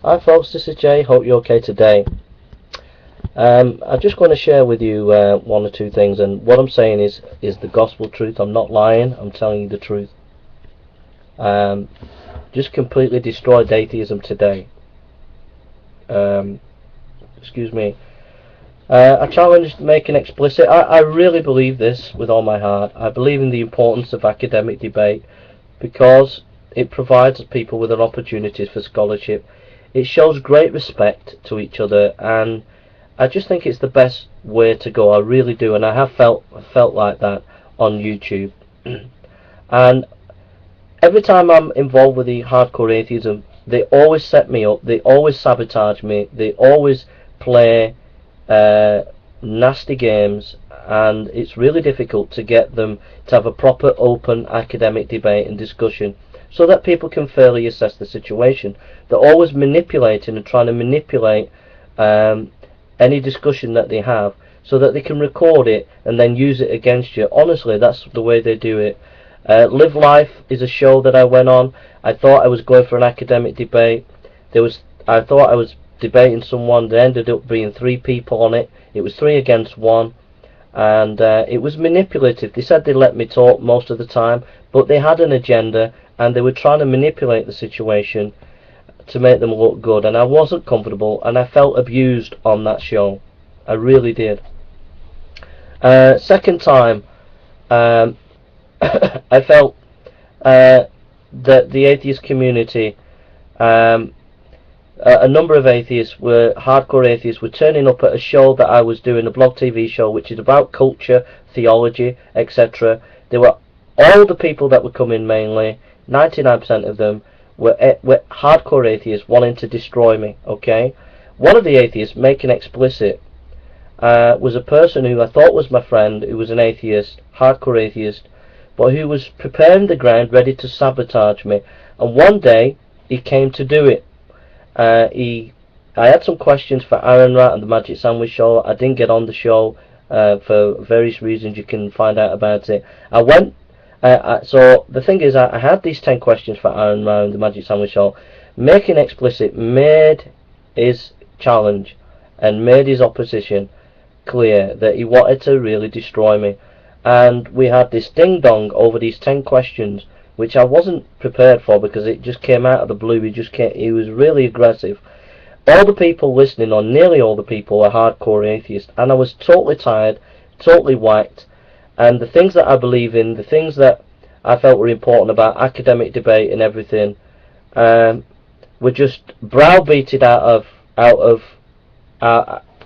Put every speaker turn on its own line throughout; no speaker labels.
Hi folks, this is Jay, hope you're okay today. I'm just going to share with you one or two things, and what I'm saying is the gospel truth. I'm not lying, I'm telling you the truth. Just completely destroyed atheism today. Excuse me. I challenge making explicit. I really believe this with all my heart. I believe in the importance of academic debate because it provides people with an opportunity for scholarship. It shows great respect to each other, and I just think it's the best way to go. I really do, and I have felt like that on YouTube. And every time I'm involved with the hardcore atheism, they always set me up, they always sabotage me, they always play nasty games, and it's really difficult to get them to have a proper open academic debate and discussion so that people can fairly assess the situation. They're always manipulating and trying to manipulate any discussion that they have so that they can record it and then use it against you. Honestly, that's the way they do it. Live Life is a show that I went on. I thought I was going for an academic debate. I thought I was debating someone. There ended up being 3 people on it. It was 3 against 1, and it was manipulative. They said they let me talk most of the time, but they had an agenda, and they were trying to manipulate the situation to make them look good, and I wasn't comfortable, and I felt abused on that show. I really did. Second time, I felt that the atheist community, a number of atheists, hardcore atheists, were turning up at a show that I was doing, a blog TV show, which is about culture, theology, etc. There were all the people that were coming, mainly 99% of them were hardcore atheists wanting to destroy me. Okay, one of the atheists, making explicit, was a person who I thought was my friend, who was an atheist, hardcore atheist, but who was preparing the ground, ready to sabotage me. And one day he came to do it. I had some questions for Aaron Rat and the Magic Sandwich Show. I didn't get on the show for various reasons. You can find out about it. I went. So the thing is, I had these 10 questions for Aaron Rat and the Magic Sandwich Show. Making Explicit made his challenge and made his opposition clear that he wanted to really destroy me. And we had this ding dong over these 10 questions, which I wasn't prepared for because it just came out of the blue. He was really aggressive. All the people listening, or nearly all the people, were hardcore atheists, and I was totally tired, totally whacked. And the things that I believe in, the things that I felt were important about academic debate and everything, were just browbeated out of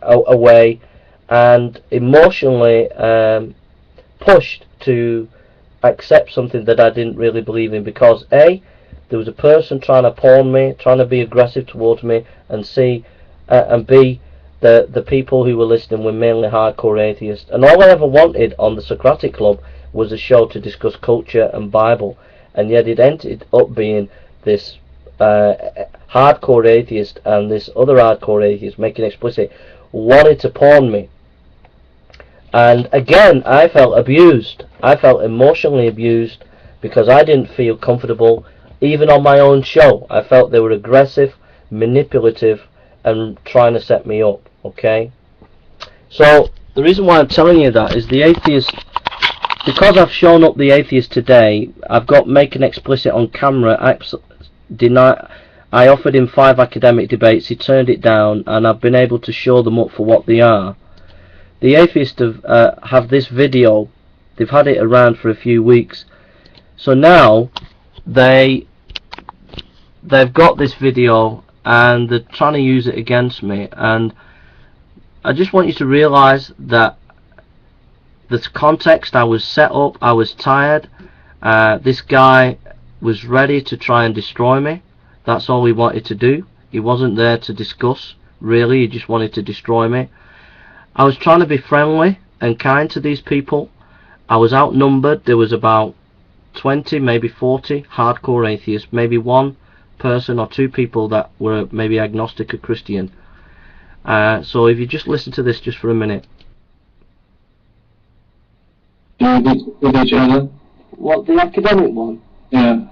away, and emotionally pushed to accept something that I didn't really believe in, because A, there was a person trying to pawn me, trying to be aggressive towards me, and C, and B, the people who were listening were mainly hardcore atheists. And all I ever wanted on the Socratic Club was a show to discuss culture and Bible, and yet it ended up being this hardcore atheist and this other hardcore atheist, Making Explicit, wanted to pawn me. And again, I felt abused. I felt emotionally abused because I didn't feel comfortable even on my own show. I felt they were aggressive, manipulative, and trying to set me up. Okay, so the reason why I'm telling you that is the atheist, because I've shown up the atheist today. I've got Making Explicit on camera. I offered him 5 academic debates. He turned it down, and I've been able to show them up for what they are. The atheists have this video. They've had it around for a few weeks, so now they've got this video and they're trying to use it against me. And I just want you to realize that the context, I was set up, I was tired. This guy was ready to try and destroy me. That's all he wanted to do. He wasn't there to discuss, really. He just wanted to destroy me. I was trying to be friendly and kind to these people. I was outnumbered. There was about 20, maybe 40 hardcore atheists, maybe 1 person or 2 people that were maybe agnostic or Christian. So if you just listen to this just for a minute.
With each other?
What, the academic one?
Yeah.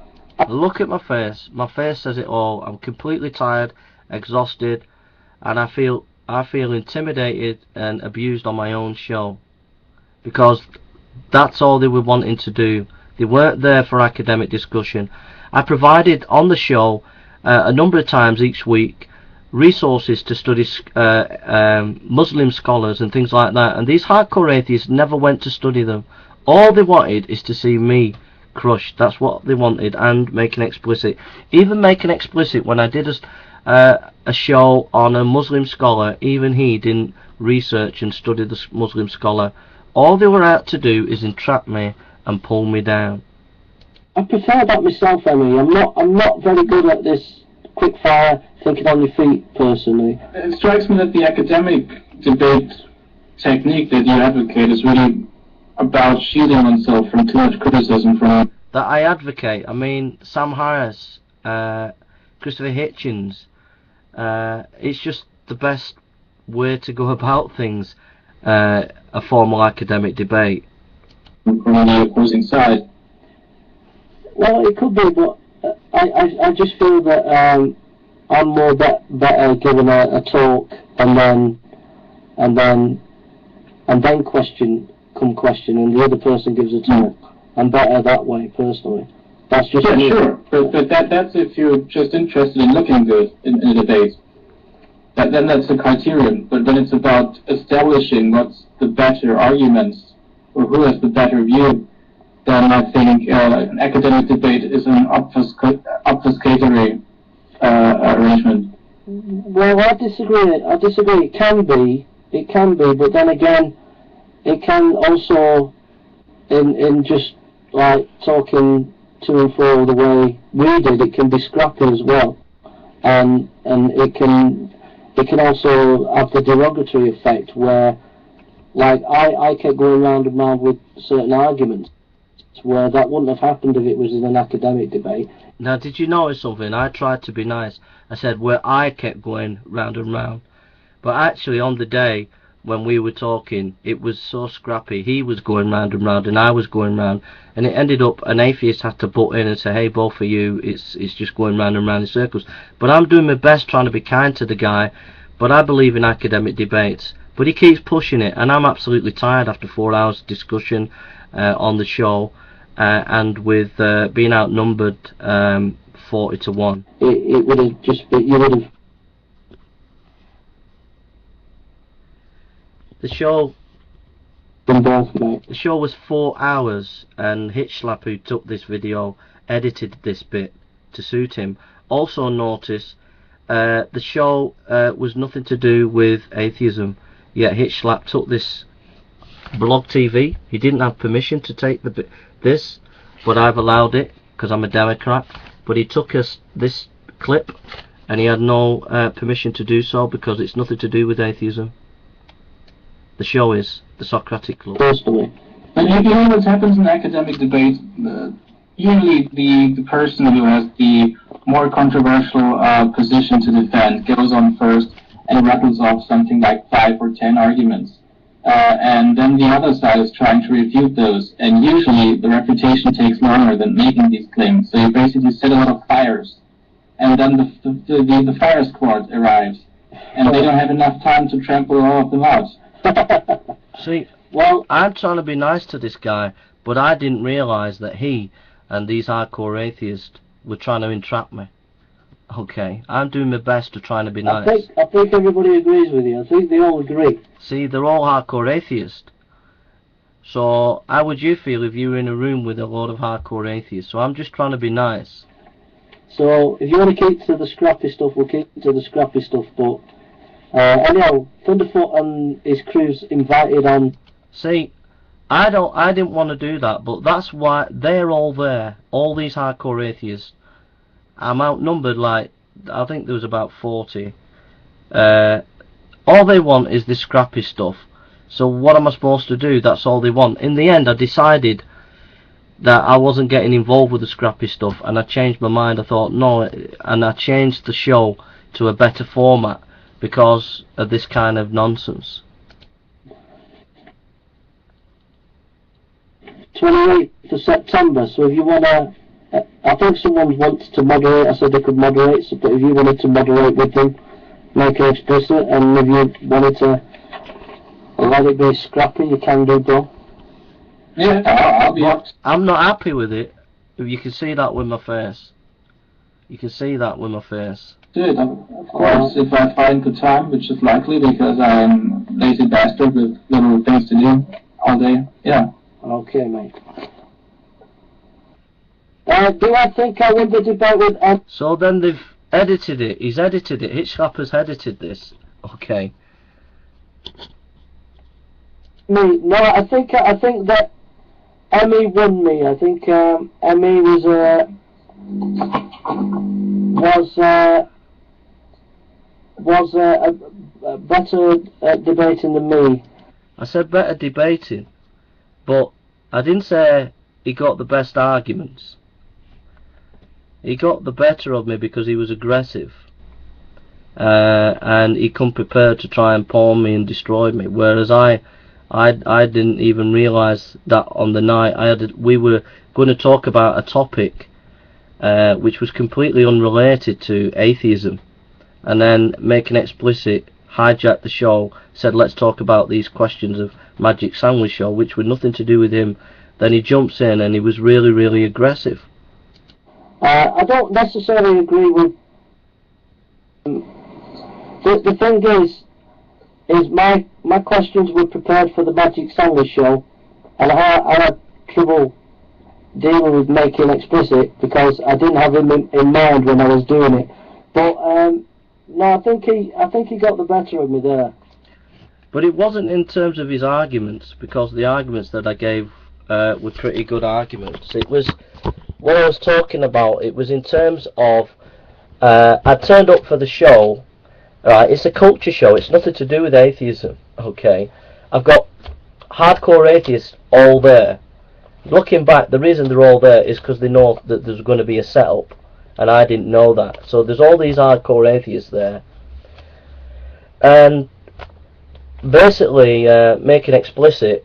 Look at my face. My face says it all. I'm completely tired. exhausted, and I feel intimidated and abused on my own show, because that's all they were wanting to do. They weren't there for academic discussion. I provided on the show a number of times each week resources to study Muslim scholars and things like that, and these hardcore atheists never went to study them. All they wanted is to see me crushed. That's what they wanted, and making explicit. Even making explicit, when I did a show on a Muslim scholar, even he didn't research and study the Muslim scholar. All they were out to do is entrap me and pull me down.
I prefer that myself, Emmy. I'm not very good at this quick fire, thinking on your feet, personally.
It strikes me that the academic debate technique that you advocate is really about shielding oneself from too much criticism from...
That I advocate, I mean, Sam Harris, Christopher Hitchens, it's just the best way to go about things, a formal academic debate.
From the opposing side.
Well, it could be, but I just feel that I'm more better giving a talk and then question, and the other person gives a talk. I'm better that way, personally. That's just me.
Sure, but that's if you're just interested in looking good in a debate. Then that's the criterion. But when it's about establishing what's the better arguments or who has the better view, then I think an academic debate is an obfuscatory arrangement.
Well, I disagree. It can be, but then again, it can also, in just like talking to and fro the way we did, it can be scrappy as well, and it can also have the derogatory effect where, like, I kept going round and round with certain arguments where that wouldn't have happened if it was in an academic debate.
Now, did you notice something? I tried to be nice. I said where I kept going round and round, but actually on the day when we were talking, it was so scrappy. He was going round and round, and I was going round, and it ended up an atheist had to butt in and say, "Hey, both of you, it's just going round and round in circles." But I'm doing my best trying to be kind to the guy. But I believe in academic debates. But he keeps pushing it, and I'm absolutely tired after 4 hours of discussion on the show, and with being outnumbered 40 to 1.
It would have just been, you would have...
The show
The
show was 4 hours, and Hitchlap, who took this video, edited this bit to suit him. Also notice the show was nothing to do with atheism, yet Hitchlap took this blog TV. He didn't have permission to take this, but I've allowed it because I'm a Democrat. But he took this clip, and he had no permission to do so because it's nothing to do with atheism. The show is the Socratic Club.
Personally.
But you know what happens in academic debate? Usually the person who has the more controversial position to defend goes on first and rattles off something like 5 or 10 arguments. And then the other side is trying to refute those. And usually the refutation takes longer than making these claims. So you basically set a lot of fires. And then the fire squad arrives. And they don't have enough time to trample all of them out.
See, well, I'm trying to be nice to this guy, but I didn't realise that he and these hardcore atheists were trying to entrap me. Okay, I'm doing my best to try to be nice.
I think everybody agrees with you. I think they all agree.
See, they're all hardcore atheists. So, how would you feel if you were in a room with a load of hardcore atheists? So I'm just trying to be nice.
So, if you want to keep to the scrappy stuff, we'll keep to the scrappy stuff, but... anyhow, Thunderfoot and his crew's invited on...
See, I didn't want to do that, but that's why they're all there. All these hardcore atheists. I'm outnumbered, like, I think there was about 40. All they want is this scrappy stuff. So what am I supposed to do? That's all they want. In the end, I decided that I wasn't getting involved with the scrappy stuff, and I changed my mind. I thought, no, and I changed the show to a better format because of this kind of nonsense.
28th of September, so if you want to I think someone wants to moderate. I said they could moderate, so, but if you wanted to moderate with them, make it explicit, and if you wanted to let it be scrappy, you can do, bro.
Yeah, I'll be up.
I'm not happy with it. You can see that with my face. You can see that with my face.
Dude, of course, if I find the time, which is likely because I'm a lazy bastard with little things to do all day, yeah.
Okay, mate. Do I think I win the debate with Ed?
So then they've edited it. He's edited it. Hitchcrapper's edited this. Okay.
Me? No, I think that Emmy won me. I think Emmy was a better at debating than me.
I said better debating, but I didn't say he got the best arguments. He got the better of me because he was aggressive, and he come prepared to try and pawn me and destroy me. Whereas I didn't even realise that on the night we were going to talk about a topic which was completely unrelated to atheism, and then make an explicit, hijack the show, said let's talk about these questions of Magic Sandwich Show, which were nothing to do with him. Then he jumps in and he was really, really aggressive.
I don't necessarily agree with. The thing is my questions were prepared for the Magic Sandwich Show, and I had trouble dealing with making explicit because I didn't have him in mind when I was doing it. But no, I think he got the better of me there.
But it wasn't in terms of his arguments, because the arguments that I gave were pretty good arguments. It was what I was talking about. It was in terms of I turned up for the show. Right, it's a culture show. It's nothing to do with atheism. Okay, I've got hardcore atheists all there. Looking back, the reason they're all there is because they know that there's going to be a setup, and I didn't know that. So there's all these hardcore atheists there, and basically making explicit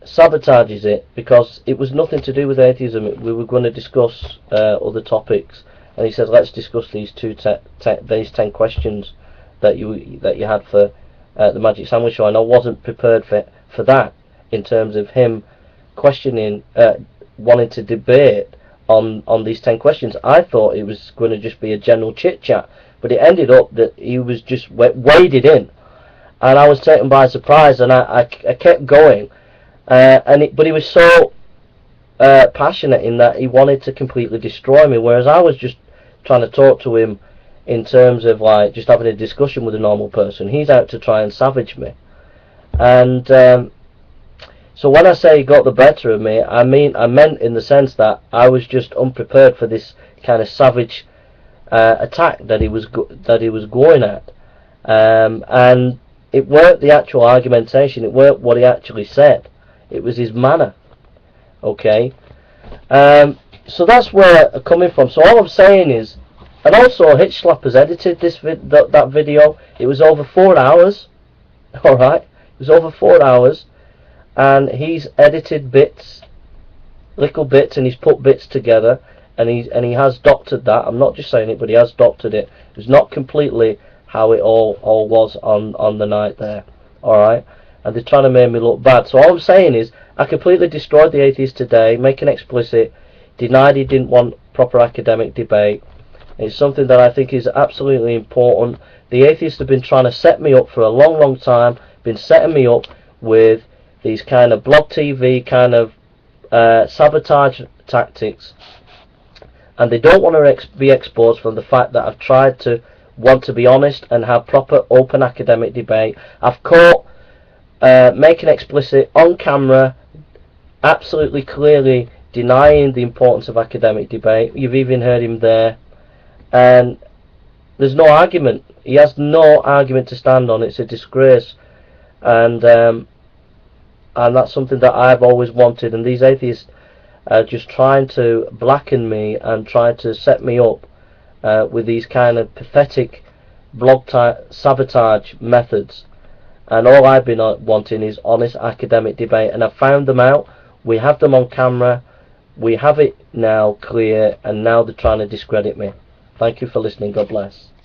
sabotages it because it was nothing to do with atheism. We were going to discuss other topics, and he said let's discuss these these 10 questions that you had for the Magic Sandwich Show, and I wasn't prepared for that in terms of him questioning, wanting to debate on these 10 questions. I thought it was going to just be a general chit chat, but it ended up that he was just waded in, and I was taken by surprise, and I kept going, but he was so passionate in that he wanted to completely destroy me, whereas I was just trying to talk to him in terms of like just having a discussion with a normal person. He's out to try and savage me, and so when I say he got the better of me, I meant in the sense that I was just unprepared for this kind of savage attack that he was going at, and it weren't the actual argumentation, it weren't what he actually said, it was his manner. Okay, so that's where I'm coming from. So all I'm saying is, and also Hitch Slapper's edited this that video. It was over 4 hours. All right, it was over 4 hours, and he's edited bits, little bits, and he's put bits together, and he has doctored that. I'm not just saying it, but he has doctored it. It's not completely how it all was on the night there. All right, and they're trying to make me look bad. So all I'm saying is, I completely destroyed the atheist today, making explicit, denied he didn't want proper academic debate. It's something that I think is absolutely important. The atheists have been trying to set me up for a long, long time, been setting me up with these kind of blog TV kind of sabotage tactics, and they don't want to be exposed from the fact that I've tried to want to be honest and have proper open academic debate. I've caught making explicit on camera, absolutely clearly denying the importance of academic debate. You've even heard him there, and there's no argument. He has no argument to stand on. It's a disgrace, and that's something that I've always wanted. And these atheists are just trying to blacken me and try to set me up with these kind of pathetic blog sabotage methods. And all I've been wanting is honest academic debate, and I've found them out. We have them on camera. we have it now clear, and now they're trying to discredit me. Thank you for listening. God bless.